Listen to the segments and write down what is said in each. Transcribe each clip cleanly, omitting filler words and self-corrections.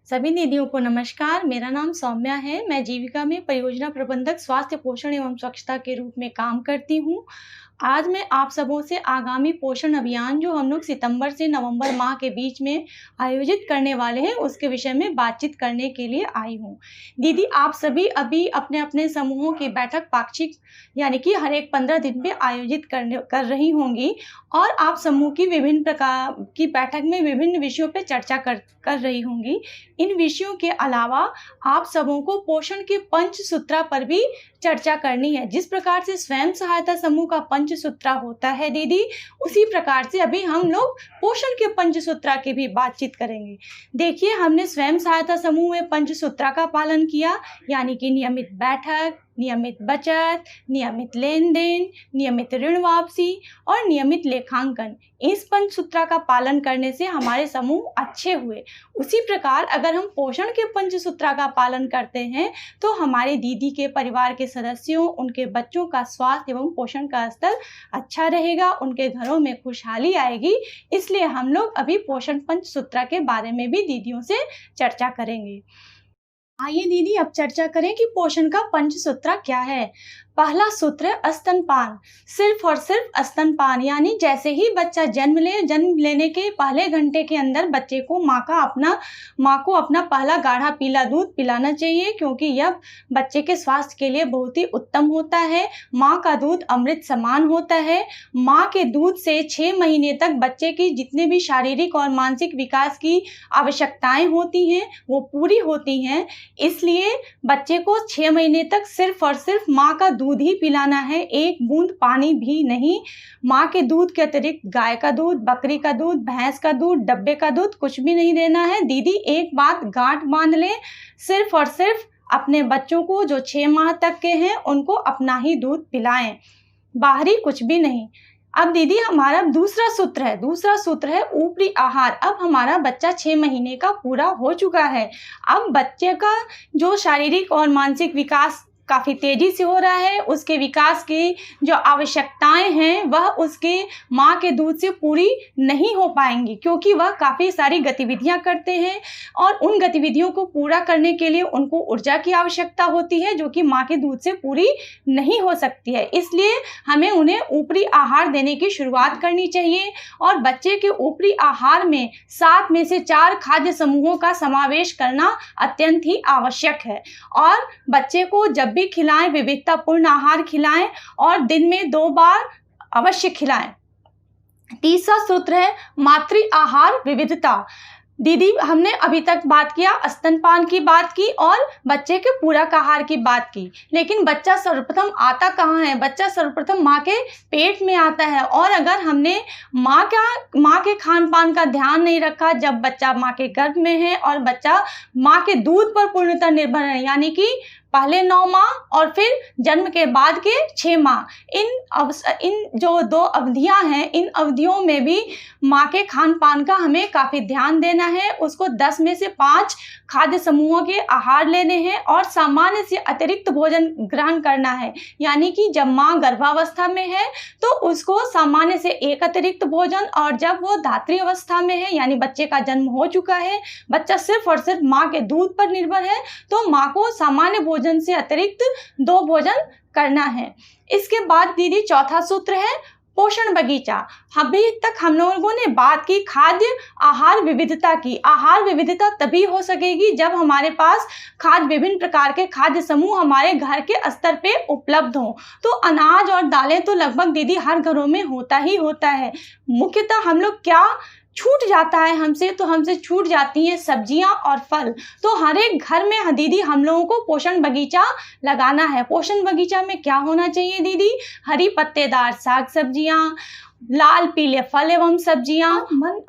सभी दीदियों को नमस्कार। मेरा नाम सौम्या है। मैं जीविका में परियोजना प्रबंधक स्वास्थ्य पोषण एवं स्वच्छता के रूप में काम करती हूँ। आज मैं आप सबों से आगामी पोषण अभियान जो हम लोग सितंबर से नवंबर माह के बीच में आयोजित करने वाले हैं, उसके विषय में बातचीत करने के लिए आई हूँ। दीदी, आप सभी अभी अपने-अपने समूहों की बैठक पाक्षिक यानी कि हर एक 15 दिन पे आयोजित कर रही होंगी और आप समूह की विभिन्न प्रकार की बैठक में विभिन्न विषयों पे चर्चा कर रही होंगी। इन विषयों के अलावा आप सबों को पोषण के पंचसूत्रा पर भी चर्चा करनी है। जिस प्रकार से स्वयं सहायता समूह का पंचसूत्रा होता है दीदी, उसी प्रकार से अभी हम लोग पोषण के पंचसूत्रा की भी बातचीत करेंगे। देखिए, हमने स्वयं सहायता समूह में पंचसूत्रा का पालन किया, यानी कि नियमित बैठक, नियमित बचत, नियमित लेन-देन, नियमित ऋण वापसी और नियमित लेखांकन। इस पंचसूत्रा का पालन करने से हमारे समूह अच्छे हुए। उसी प्रकार अगर हम पोषण के पंचसूत्रा का पालन करते हैं तो हमारे दीदी के परिवार के सदस्यों, उनके बच्चों का स्वास्थ्य एवं पोषण का स्तर अच्छा रहेगा, उनके घरों में खुशहाली आएगी। इसलिए हम लोग अभी पोषण पंचसूत्रा के बारे में भी दीदियों से चर्चा करेंगे। आइए दीदी, अब चर्चा करें कि पोषण का पंचसूत्रा क्या है। पहला सूत्र है स्तनपान। सिर्फ और सिर्फ स्तनपान, यानी जैसे ही बच्चा जन्म लेने के पहले घंटे के अंदर बच्चे को माँ को अपना पहला गाढ़ा पीला दूध पिलाना चाहिए, क्योंकि यह बच्चे के स्वास्थ्य के लिए बहुत ही उत्तम होता है। माँ का दूध अमृत समान होता है। माँ के दूध से 6 महीने तक बच्चे की जितने भी शारीरिक और मानसिक विकास की आवश्यकताएं होती हैं वो पूरी होती हैं। इसलिए बच्चे को 6 महीने तक सिर्फ और सिर्फ माँ का दूध ही पिलाना है, एक बूंद पानी भी नहीं। माँ के दूध के अतिरिक्त गाय का दूध, बकरी का दूध, भैंस का दूध, डब्बे का दूध कुछ भी नहीं देना है। दीदी, एक बात गांठ बांध लें, सिर्फ और सिर्फ अपने बच्चों को जो 6 माह तक के हैं उनको अपना ही दूध पिलाएं, बाहरी कुछ भी नहीं। अब दीदी, हमारा दूसरा सूत्र है ऊपरी आहार। अब हमारा बच्चा 6 महीने का पूरा हो चुका है। अब बच्चे का जो शारीरिक और मानसिक विकास काफ़ी तेज़ी से हो रहा है, उसके विकास की जो आवश्यकताएं हैं वह उसके माँ के दूध से पूरी नहीं हो पाएंगी, क्योंकि वह काफ़ी सारी गतिविधियां करते हैं और उन गतिविधियों को पूरा करने के लिए उनको ऊर्जा की आवश्यकता होती है, जो कि माँ के दूध से पूरी नहीं हो सकती है। इसलिए हमें उन्हें ऊपरी आहार देने की शुरुआत करनी चाहिए और बच्चे के ऊपरी आहार में 7 में से 4 खाद्य समूहों का समावेश करना अत्यंत ही आवश्यक है। और बच्चे को जब भी खिलाएं, विविधतापूर्ण आहार खिलाएं और दिन में 2 बार अवश्य खिलाएं। तीसरा सूत्र है मातृ आहार विविधता। दीदी, हमने अभी तक बात किया, स्तनपान की बात की और बच्चे के पूरक आहार की बात की, लेकिन बच्चा सर्वप्रथम आता कहाँ है? बच्चा सर्वप्रथम माँ के पेट में आता है। और अगर हमने माँ के खान पान का ध्यान नहीं रखा, जब बच्चा माँ के गर्भ में है और बच्चा माँ के दूध पर पूर्णतः निर्भर है, यानी कि पहले 9 माह और फिर जन्म के बाद के 6 माह, इन जो 2 अवधियां हैं, इन अवधियों में भी माँ के खान पान का हमें काफ़ी ध्यान देना है। उसको 10 में से 5 खाद्य समूहों के आहार लेने हैं और सामान्य से अतिरिक्त भोजन ग्रहण करना है, यानी कि जब माँ गर्भावस्था में है तो उसको सामान्य से 1 अतिरिक्त भोजन, और जब वो धात्री अवस्था में है यानी बच्चे का जन्म हो चुका है, बच्चा सिर्फ और सिर्फ माँ के दूध पर निर्भर है, तो माँ को सामान्य भोजन से अतिरिक्त 2 भोजन करना है। इसके बाद दीदी, चौथा सूत्र है पोषण बगीचा। अभी तक हम लोगों ने बात की खाद्य आहार विविधता की। आहार विविधता तभी हो सकेगी जब हमारे पास विभिन्न प्रकार के खाद्य समूह हमारे घर के स्तर पे उपलब्ध हों। तो अनाज और दालें तो लगभग दीदी हर घरों में होता ही होता है। मुख्यतः हम लोग क्या छूट जाता है हमसे छूट जाती हैं सब्जियां और फल। तो हर एक घर में दीदी हम लोगों को पोषण बगीचा लगाना है। पोषण बगीचा में क्या होना चाहिए दीदी? हरी पत्तेदार साग सब्जियां, लाल पीले फल एवं सब्जियां,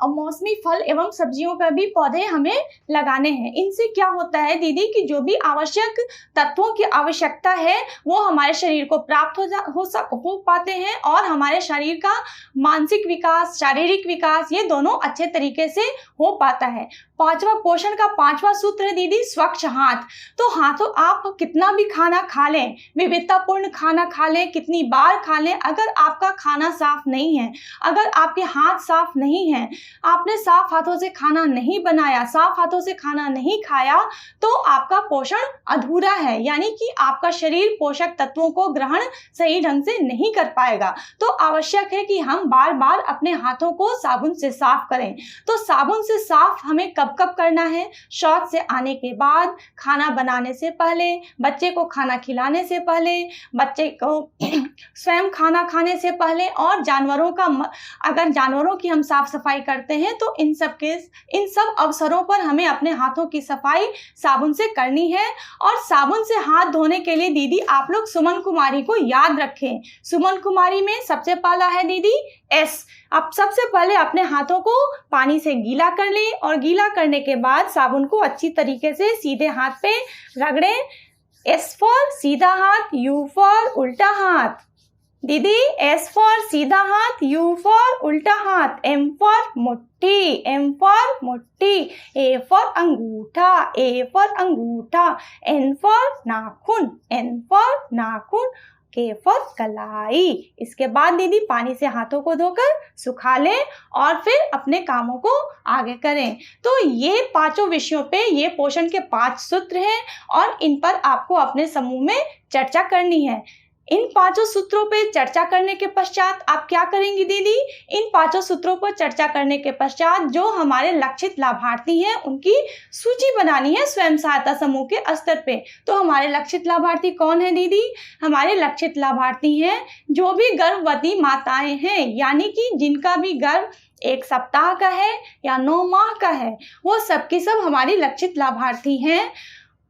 मौसमी फल एवं सब्जियों का भी पौधे हमें लगाने हैं। इनसे क्या होता है दीदी कि जो भी आवश्यक तत्वों की आवश्यकता है वो हमारे शरीर को प्राप्त हो पाते हैं और हमारे शरीर का मानसिक विकास, शारीरिक विकास, ये दोनों अच्छे तरीके से हो पाता है। पोषण का 5वां सूत्र है दीदी स्वच्छ हाथ। तो हाथों आप कितना भी खाना खा लें, विविधतापूर्ण खाना खा लें, कितनी बार खा लें, अगर आपका खाना साफ नहीं है हैं, अगर आपके हाथ साफ नहीं हैं, आपने साफ हाथों से खाना नहीं बनाया, साफ हाथों से खाना नहीं खाया, तो आपका पोषण अधूरा है, यानी कि आपका शरीर पोषक तत्वों को ग्रहण सही ढंग से नहीं कर पाएगा। तो आवश्यक है कि हम बार बार अपने हाथों को साबुन से साफ करें। तो साबुन से साफ हमें कब कब करना है? शौच से आने के बाद, खाना बनाने से पहले, बच्चे को खाना खिलाने से पहले, बच्चे को स्वयं खाना खाने से पहले, और अगर जानवरों की हम साफ सफाई करते हैं तो इन सब अवसरों पर हमें अपने हाथों की सफाई साबुन से करनी है। और साबुन से हाथ धोने के लिए दीदी आप लोग सुमन कुमारी को याद रखें। सुमन कुमारी में सबसे पहला है दीदी एस। आप सबसे पहले अपने हाथों को पानी से गीला कर लें और गीला करने के बाद साबुन को अच्छी तरीके से सीधे हाथ पे रगड़ें। एस फॉर सीधा हाथ, यू फॉर उल्टा हाथ। दीदी एस फॉर सीधा हाथ, यू फॉर उल्टा हाथ, एम फॉर मुट्ठी, एम फॉर मुट्ठी, ए फॉर अंगूठा, ए फॉर अंगूठा, एन फॉर नाखून, एन फॉर नाखून, के फॉर कलाई। इसके बाद दीदी पानी से हाथों को धोकर सुखा लें और फिर अपने कामों को आगे करें। तो ये पांचों विषयों पे ये पोषण के 5 सूत्र हैं और इन पर आपको अपने समूह में चर्चा करनी है। इन 5 सूत्रों पे चर्चा करने के पश्चात आप क्या करेंगी दीदी? इन 5 सूत्रों पर चर्चा करने के पश्चात जो हमारे लक्षित लाभार्थी हैं उनकी सूची बनानी है स्वयं सहायता समूह के स्तर पे। तो हमारे लक्षित लाभार्थी कौन है दीदी? हमारे लक्षित लाभार्थी हैं जो भी गर्भवती माताएं हैं, यानी कि जिनका भी गर्भ 1 सप्ताह का है या 9 माह का है, वो सब की सब हमारी लक्षित लाभार्थी हैं।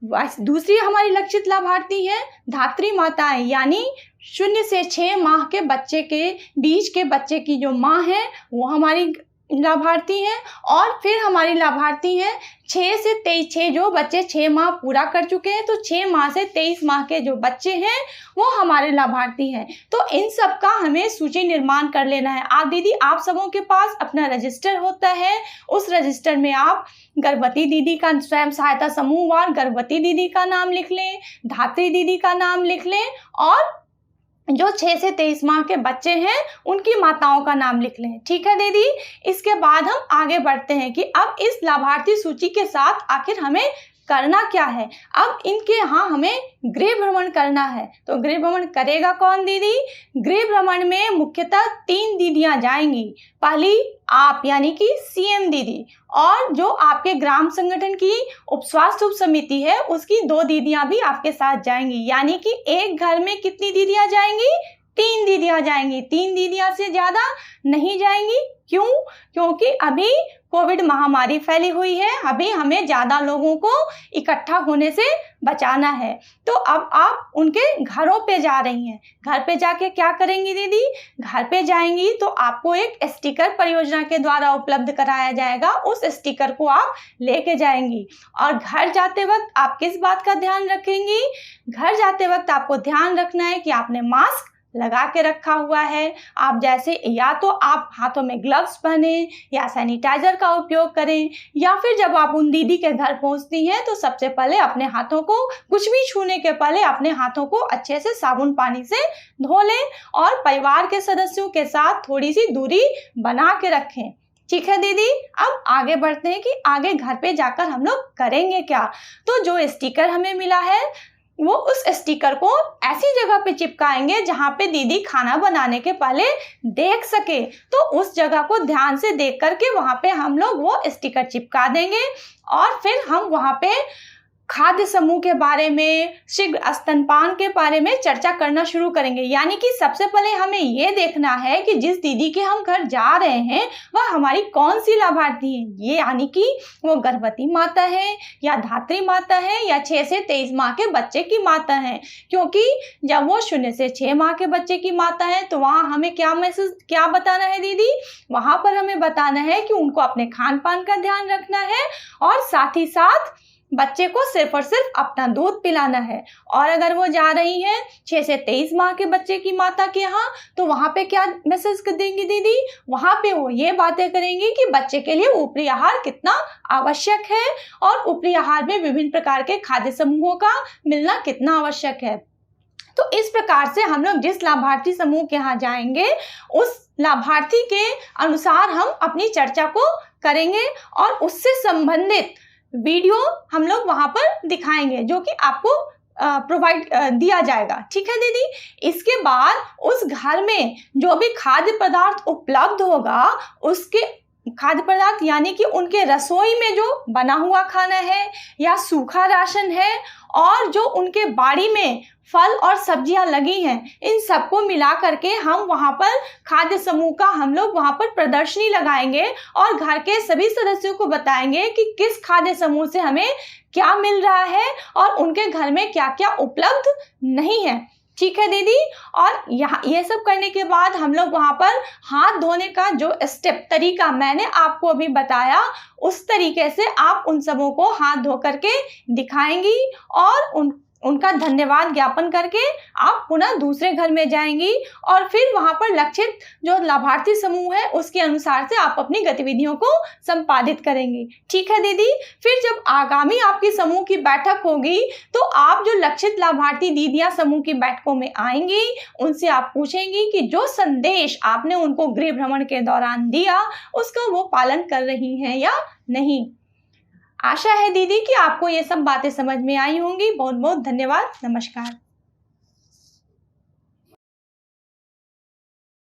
दूसरी हमारी लक्षित लाभार्थी है धात्री माताएं, यानी 0 से 6 माह के बच्चे के बीच के बच्चे की जो माँ है वो हमारी लाभार्थी हैं। और फिर हमारी लाभार्थी हैं 6 से 23 जो बच्चे 6 माह पूरा कर चुके हैं, तो 6 माह से 23 माह के जो बच्चे हैं वो हमारे लाभार्थी हैं। तो इन सब का हमें सूची निर्माण कर लेना है। आप दीदी आप सबों के पास अपना रजिस्टर होता है, उस रजिस्टर में आप गर्भवती दीदी का स्वयं सहायता समूहवार गर्भवती दीदी का नाम लिख लें, धात्री दीदी का नाम लिख लें और जो 6 से 23 माह के बच्चे हैं उनकी माताओं का नाम लिख लें। ठीक है दीदी? इसके बाद हम आगे बढ़ते हैं कि अब इस लाभार्थी सूची के साथ आखिर हमें करना क्या है। अब इनके यहाँ हमें गृह भ्रमण करना है। तो गृह भ्रमण करेगा कौन दीदी? गृह भ्रमण में मुख्यतः 3 दीदियां जाएंगी। पहली आप यानी कि सीएम दीदी, और जो आपके ग्राम संगठन की उप स्वास्थ्य उप समिति है उसकी 2 दीदियां भी आपके साथ जाएंगी, यानी कि एक घर में कितनी दीदियां जाएंगी? 3 दीदियां जाएंगी। 3 दीदियां से ज्यादा नहीं जाएंगी। क्यों? क्योंकि अभी कोविड महामारी फैली हुई है, अभी हमें ज्यादा लोगों को इकट्ठा होने से बचाना है। तो अब आप उनके घरों पे जा रही हैं। घर पे जाके क्या करेंगी दीदी? घर पे जाएंगी तो आपको एक स्टिकर परियोजना के द्वारा उपलब्ध कराया जाएगा, उस स्टिकर को आप लेके जाएंगी। और घर जाते वक्त आप किस बात का ध्यान रखेंगी? घर जाते वक्त आपको ध्यान रखना है कि आपने मास्क लगा के रखा हुआ है। आप जैसे या तो आप हाथों में ग्लव्स पहने या सैनिटाइजर का उपयोग करें, या फिर जब आप उन दीदी के घर पहुंचती हैं तो सबसे पहले अपने हाथों को, कुछ भी छूने के पहले अपने हाथों को अच्छे से साबुन पानी से धो लें और परिवार के सदस्यों के साथ थोड़ी सी दूरी बना के रखें। ठीक है दीदी? अब आगे बढ़ते हैं कि आगे घर पे जाकर हम लोग करेंगे क्या। तो जो स्टिकर हमें मिला है वो उस स्टिकर को ऐसी जगह पे चिपकाएंगे जहां पे दीदी खाना बनाने के पहले देख सके। तो उस जगह को ध्यान से देख करके वहां पे हम लोग वो स्टिकर चिपका देंगे और फिर हम वहां पे खाद्य समूह के बारे में, शीघ्र स्तनपान के बारे में चर्चा करना शुरू करेंगे। यानी कि सबसे पहले हमें ये देखना है कि जिस दीदी के हम घर जा रहे हैं वह हमारी कौन सी लाभार्थी है। ये यानी कि वो गर्भवती माता है या धात्री माता है या 6 से 23 माह के बच्चे की माता है। क्योंकि जब वो 0 से 6 माह के बच्चे की माता है तो वहाँ हमें क्या बताना है दीदी? वहाँ पर हमें बताना है कि उनको अपने खान पान का ध्यान रखना है और साथ ही साथ बच्चे को सिर्फ और सिर्फ अपना दूध पिलाना है। और अगर वो जा रही हैं 6 से 23 माह के बच्चे की माता के यहाँ, तो वहाँ पे क्या मैसेज कर देंगी दीदी? वहाँ पे वो ये बातें करेंगी कि बच्चे के लिए ऊपरी आहार कितना आवश्यक है और ऊपरी आहार में विभिन्न प्रकार के खाद्य समूहों का मिलना कितना आवश्यक है। तो इस प्रकार से हम लोग जिस लाभार्थी समूह के यहाँ जाएंगे उस लाभार्थी के अनुसार हम अपनी चर्चा को करेंगे और उससे संबंधित वीडियो हम लोग वहाँ पर दिखाएंगे जो कि आपको प्रोवाइड दिया जाएगा। ठीक है दीदी। इसके बाद उस घर में जो भी खाद्य पदार्थ उपलब्ध होगा, उसके खाद्य पदार्थ यानी कि उनके रसोई में जो बना हुआ खाना है या सूखा राशन है और जो उनके बाड़ी में फल और सब्जियां लगी हैं, इन सबको मिला करके हम वहाँ पर खाद्य समूह का हम लोग वहाँ पर प्रदर्शनी लगाएंगे और घर के सभी सदस्यों को बताएंगे कि किस खाद्य समूह से हमें क्या मिल रहा है और उनके घर में क्या क्या उपलब्ध नहीं है। ठीक है दीदी। और यहाँ ये सब करने के बाद हम लोग वहाँ पर हाथ धोने का जो स्टेप तरीका मैंने आपको अभी बताया, उस तरीके से आप उन सबों को हाथ धो करके दिखाएंगी और उनका धन्यवाद ज्ञापन करके आप पुनः दूसरे घर में जाएंगी और फिर वहाँ पर लक्षित जो लाभार्थी समूह है उसके अनुसार से आप अपनी गतिविधियों को संपादित करेंगी। ठीक है दीदी। फिर जब आगामी आपकी समूह की बैठक होगी तो आप जो लक्षित लाभार्थी दीदियां समूह की बैठकों में आएंगी, उनसे आप पूछेंगी कि जो संदेश आपने उनको गृह भ्रमण के दौरान दिया उसका वो पालन कर रही हैं या नहीं। आशा है दीदी कि आपको ये सब बातें समझ में आई होंगी। बहुत बहुत धन्यवाद। नमस्कार।